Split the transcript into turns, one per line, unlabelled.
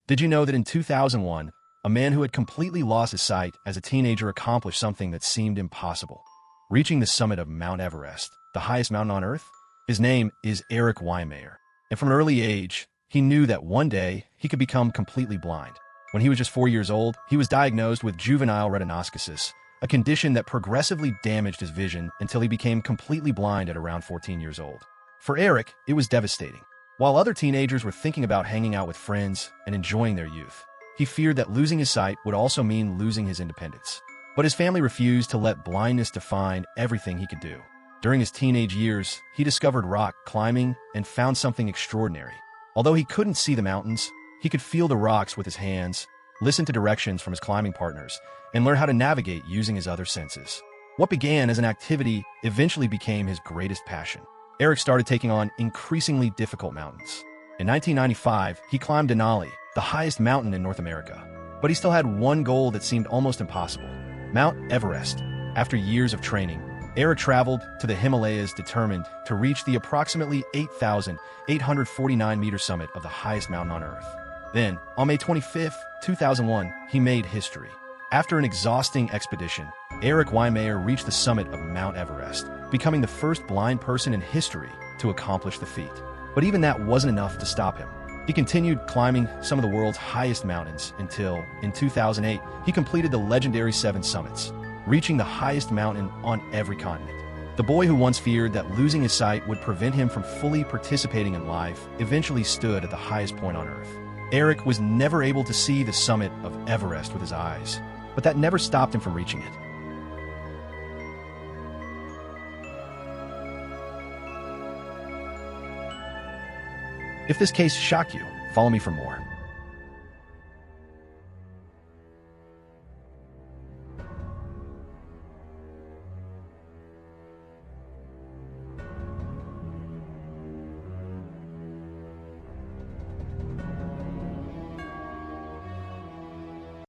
Did you know that in 2001, a man who had completely lost his sight as a teenager accomplished something that seemed impossible? Reaching the summit of Mount Everest, the highest mountain on Earth? His name is Erik Weihenmayer, and from an early age, he knew that one day he could become completely blind. When he was just 4 years old, he was diagnosed with juvenile retinoschisis, a condition that progressively damaged his vision until he became completely blind at around 14 years old. For Erik, it was devastating. While other teenagers were thinking about hanging out with friends and enjoying their youth, he feared that losing his sight would also mean losing his independence. But his family refused to let blindness define everything he could do. During his teenage years, he discovered rock climbing and found something extraordinary. Although he couldn't see the mountains, he could feel the rocks with his hands, listen to directions from his climbing partners, and learn how to navigate using his other senses. What began as an activity eventually became his greatest passion. Erik started taking on increasingly difficult mountains. In 1995, he climbed Denali, the highest mountain in North America. But he still had one goal that seemed almost impossible: Mount Everest. After years of training, Erik traveled to the Himalayas determined to reach the approximately 8,849-meter summit of the highest mountain on Earth. Then, on May 25, 2001, he made history. After an exhausting expedition, Erik Weihenmayer reached the summit of Mount Everest, becoming the first blind person in history to accomplish the feat. But even that wasn't enough to stop him. He continued climbing some of the world's highest mountains until, in 2008, he completed the legendary 7 summits, reaching the highest mountain on every continent. The boy who once feared that losing his sight would prevent him from fully participating in life eventually stood at the highest point on Earth. Erik was never able to see the summit of Everest with his eyes, but that never stopped him from reaching it. If this case shocked you, follow me for more.